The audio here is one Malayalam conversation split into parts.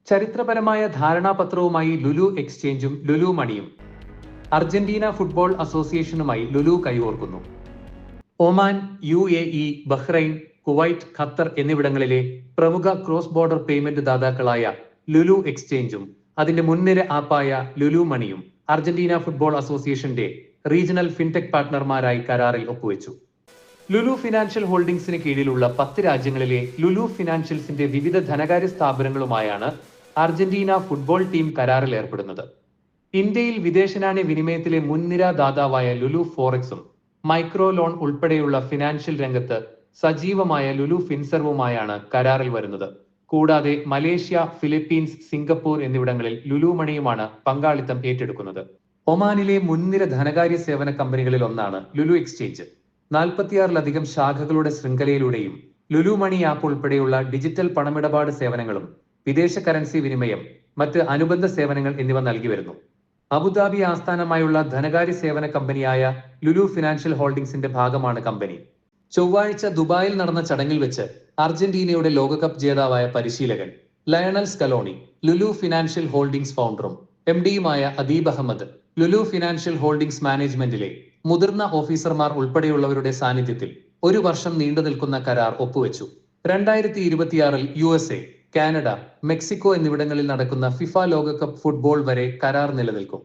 ചരിത്രപരമായ ധാരണാപത്രവുമായി ലുലു എക്സ്ചേഞ്ചും ലുലു മണിയും. അർജന്റീന ഫുട്ബോൾ അസോസിയേഷനുമായി ലുലു കൈകോർക്കുന്നു. Oman, UAE, Bahrain, Kuwait, Qatar എന്നിവിടങ്ങളിലെ പ്രമുഖ ക്രോസ് ബോർഡർ പേയ്മെന്റ് ദാതാക്കളായ ലുലു എക്സ്ചേഞ്ചും അതിന്റെ മുൻനിര ആപ്പായ ലുലു മണിയും അർജന്റീന ഫുട്ബോൾ അസോസിയേഷന്റെ റീജിയണൽ ഫിൻടെക് പാർട്ട്ണർമാരായി കരാറിൽ ഒപ്പുവെച്ചു. ലുലു ഫിനാൻഷ്യൽ ഹോൾഡിംഗ്സിന് കീഴിലുള്ള 10 രാജ്യങ്ങളിലെ ലുലു ഫിനാൻഷ്യൽസിന്റെ വിവിധ ധനകാര്യ സ്ഥാപനങ്ങളുമായാണ് അർജന്റീന ഫുട്ബോൾ ടീം കരാറിൽ ഏർപ്പെടുന്നത്. ഇന്ത്യയിൽ വിദേശനാണ്യ വിനിമയത്തിലെ മുൻനിര ദാതാവായ ലുലു ഫോറക്സും മൈക്രോ ലോൺ ഉൾപ്പെടെയുള്ള ഫിനാൻഷ്യൽ രംഗത്ത് സജീവമായ ലുലു ഫിൻസർവുമായാണ് കരാറിൽ വരുന്നത്. കൂടാതെ മലേഷ്യ, ഫിലിപ്പീൻസ്, സിംഗപ്പൂർ എന്നിവിടങ്ങളിൽ ലുലു മണിയുമാണ് പങ്കാളിത്തം ഏറ്റെടുക്കുന്നത്. ഒമാനിലെ മുൻനിര ധനകാര്യ സേവന കമ്പനികളിൽ ഒന്നാണ് ലുലു എക്സ്ചേഞ്ച്. 46ലധികം ശാഖകളുടെ ശൃംഖലയിലൂടെയും ലുലു മണി ആപ്പ് ഉൾപ്പെടെയുള്ള ഡിജിറ്റൽ പണമിടപാട് സേവനങ്ങളും വിദേശ കറൻസി വിനിമയം, മറ്റ് അനുബന്ധ സേവനങ്ങൾ എന്നിവ നൽകി വരുന്നു. അബുദാബി ആസ്ഥാനമായുള്ള ധനകാര്യ സേവന കമ്പനിയായ ലുലു ഫിനാൻഷ്യൽ ഹോൾഡിംഗ്സിന്റെ ഭാഗമാണ് കമ്പനി. ചൊവ്വാഴ്ച ദുബായിൽ നടന്ന ചടങ്ങിൽ വെച്ച് അർജന്റീനയുടെ ലോകകപ്പ് ജേതാവായ പരിശീലകൻ Lionel Scaloni, Lulu financial holdings ഫൗണ്ടറും MDയുമായ അദീബ് അഹമ്മദ്, ലുലു ഫിനാൻഷ്യൽ ഹോൾഡിംഗ്സ് മാനേജ്മെന്റിലെ മുതിർന്ന ഓഫീസർമാർ ഉൾപ്പെടെയുള്ളവരുടെ സാന്നിധ്യത്തിൽ 1 വർഷം നീണ്ടു നിൽക്കുന്ന കരാർ ഒപ്പുവെച്ചു. 2026-ൽ USA, കാനഡ, മെക്സിക്കോ എന്നിവിടങ്ങളിൽ നടക്കുന്ന ഫിഫ ലോകകപ്പ് ഫുട്ബോൾ വരെ കരാർ നിലനിൽക്കും.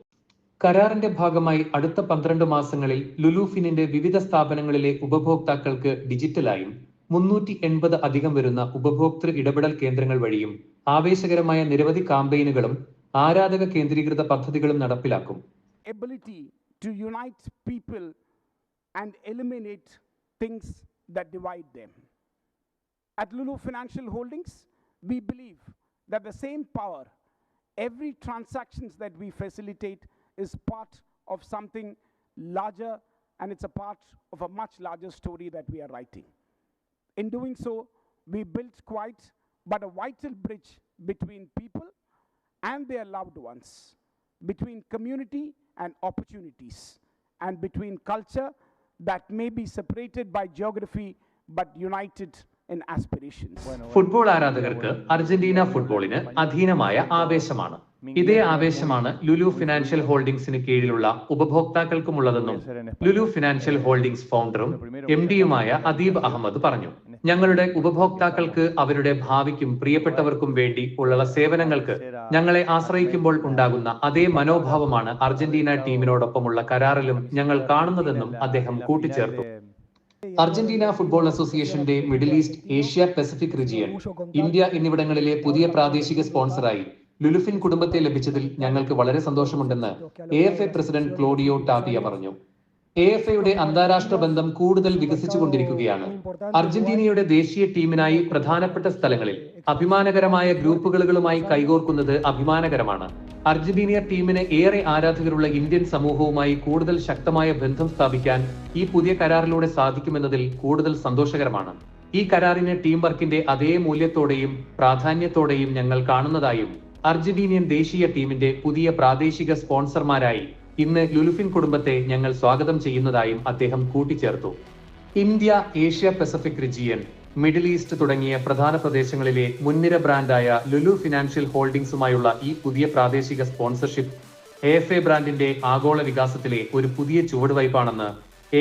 കരാറിന്റെ ഭാഗമായി അടുത്ത 12 മാസങ്ങളിൽ ലുലു ഫിനിന്റെ വിവിധ സ്ഥാപനങ്ങളിലെ ഉപഭോക്താക്കൾക്ക് ഡിജിറ്റലായും 380 അധികം വരുന്ന ഉപഭോക്തൃ ഇടപെടൽ കേന്ദ്രങ്ങൾ വഴിയും ആവേശകരമായ നിരവധി കാമ്പയിനുകളും ആരാധക കേന്ദ്രീകൃത പദ്ധതികളും നടപ്പിലാക്കും. To unite people and eliminate things that divide them. At Lulu Financial Holdings, we believe that the same power, every transactions that we facilitate is part of something larger, and it's a part of a much larger story that we are writing. In doing so, we built quite but a vital bridge between people and their loved ones, between community and opportunities, and between culture that may be separated by geography but united in aspirations. Football ആരാധകർക്ക് അർജന്റീന ഫുട്ബോളിന് അധീനമായ ആവേശമാണ്. ഇതേ ആവേശമാണ് ലുലു ഫിനാൻഷ്യൽ ഹോൾഡിംഗ്സിന് കീഴിലുള്ള ഉപഭോക്താക്കൾക്കുമുള്ളതെന്നും ലുലു ഫിനാൻഷ്യൽ ഹോൾഡിംഗ്സ് ഫൗണ്ടറും MDയുമായ അദീബ് അഹമ്മദ് പറഞ്ഞു. ഞങ്ങളുടെ ഉപഭോക്താക്കൾക്ക് അവരുടെ ഭാവിക്കും പ്രിയപ്പെട്ടവർക്കും വേണ്ടി ഉള്ള സേവനങ്ങൾക്ക് ഞങ്ങളെ ആശ്രയിക്കുമ്പോൾ ഉണ്ടാകുന്ന അതേ മനോഭാവമാണ് അർജന്റീന ടീമിനോടൊപ്പമുള്ള കരാറിലും ഞങ്ങൾ കാണുന്നതെന്നും അദ്ദേഹം കൂട്ടിച്ചേർത്തു. അർജന്റീന ഫുട്ബോൾ അസോസിയേഷന്റെ middle east, Asia Pacific region, India എന്നിവിടങ്ങളിലെ പുതിയ പ്രാദേശിക സ്പോൺസറായി ലുലുഫിൻ കുടുംബത്തെ ലഭിച്ചതിൽ ഞങ്ങൾക്ക് വളരെ സന്തോഷമുണ്ടെന്ന് AFA പ്രസിഡന്റ് ക്ലോഡിയോ ടാപിയ പറഞ്ഞു. AFAയുടെ അന്താരാഷ്ട്ര ബന്ധം കൂടുതൽ വികസിച്ചുകൊണ്ടിരിക്കുകയാണ്. അർജന്റീനയുടെ ദേശീയ ടീമിനായി പ്രധാനപ്പെട്ട സ്ഥലങ്ങളിൽ അഭിമാനകരമായ ഗ്രൂപ്പുകളുമായി കൈകോർക്കുന്നത് അഭിമാനകരമാണ്. അർജന്റീന ടീമിന് ഏറെ ആരാധകരുള്ള ഇന്ത്യൻ സമൂഹവുമായി കൂടുതൽ ശക്തമായ ബന്ധം സ്ഥാപിക്കാൻ ഈ പുതിയ കരാറിലൂടെ സാധിക്കുമെന്നതിൽ കൂടുതൽ സന്തോഷകരമാണ്. ഈ കരാറിനെ ടീം വർക്കിന്റെ അതേ മൂല്യത്തോടെയും പ്രാധാന്യത്തോടെയും ഞങ്ങൾ കാണുന്നതായും അർജന്റീനിയൻ ദേശീയ ടീമിന്റെ പുതിയ പ്രാദേശിക സ്പോൺസർമാരായി ഇന്ന് ലുലുഫിൻ കുടുംബത്തെ ഞങ്ങൾ സ്വാഗതം ചെയ്യുന്നതായും അദ്ദേഹം കൂട്ടിച്ചേർത്തു. India, Asia Pacific region, middle east തുടങ്ങിയ പ്രധാന പ്രദേശങ്ങളിലെ മുൻനിര ബ്രാൻഡായ ലുലു ഫിനാൻഷ്യൽ ഹോൾഡിംഗ്സുമായുള്ള ഈ പുതിയ പ്രാദേശിക സ്പോൺസർഷിപ്പ് AFA ബ്രാൻഡിന്റെ ആഗോള വികാസത്തിലെ ഒരു പുതിയ ചുവടുവയ്പാണെന്ന്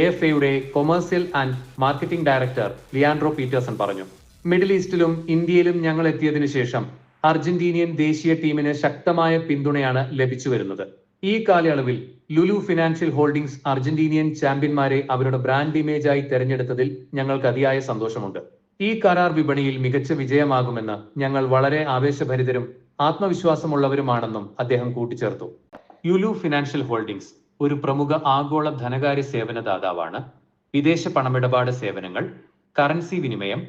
AFAയുടെ commercial and marketing director Leandro Petersen പറഞ്ഞു. മിഡിൽ ഈസ്റ്റിലും ഇന്ത്യയിലും ഞങ്ങൾ എത്തിയതിനു ശേഷം അർജന്റീനിയൻ ദേശീയ ടീമിന് ശക്തമായ പിന്തുണയാണ് ലഭിച്ചു വരുന്നത്. ഈ കാലയളവിൽ ലുലു ഫിനാൻഷ്യൽ ഹോൾഡിംഗ്സ് അർജന്റീനിയൻ ചാമ്പ്യന്മാരെ അവരുടെ ബ്രാൻഡ് ഇമേജായി തെരഞ്ഞെടുത്തതിൽ ഞങ്ങൾക്ക് അതിയായ സന്തോഷമുണ്ട്. ഈ കരാർ വിപണിയിൽ മികച്ച വിജയമാകുമെന്ന് ഞങ്ങൾ വളരെ ആവേശഭരിതരും ആത്മവിശ്വാസമുള്ളവരുമാണെന്നും അദ്ദേഹം കൂട്ടിച്ചേർത്തു. ലുലു ഫിനാൻഷ്യൽ ഹോൾഡിംഗ്സ് ഒരു പ്രമുഖ ആഗോള ധനകാര്യ സേവന ദാതാവാണ്. വിദേശ പണമിടപാട് സേവനങ്ങൾ, കറൻസി വിനിമയം,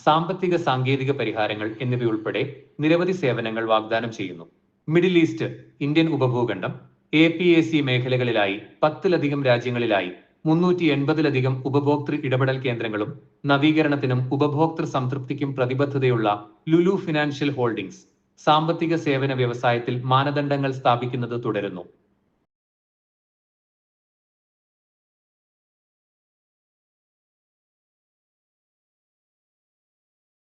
സാമ്പത്തിക സാങ്കേതിക പരിഹാരങ്ങൾ എന്നിവയുൾപ്പെടെ നിരവധി സേവനങ്ങൾ വാഗ്ദാനം ചെയ്യുന്നു. മിഡിൽ ഈസ്റ്റ്, ഇന്ത്യൻ ഉപഭൂഖണ്ഡം, APAC മേഖലകളിലായി 10ലധികം രാജ്യങ്ങളിലായി 380ലധികം ഉപഭോക്തൃ ഇടപെടൽ കേന്ദ്രങ്ങളും നവീകരണത്തിനും ഉപഭോക്തൃ സംതൃപ്തിക്കും പ്രതിബദ്ധതയുള്ള ലുലു ഫിനാൻഷ്യൽ ഹോൾഡിംഗ്സ് സാമ്പത്തിക സേവന വ്യവസായത്തിൽ മാനദണ്ഡങ്ങൾ സ്ഥാപിക്കുന്നത് തുടരുന്നു.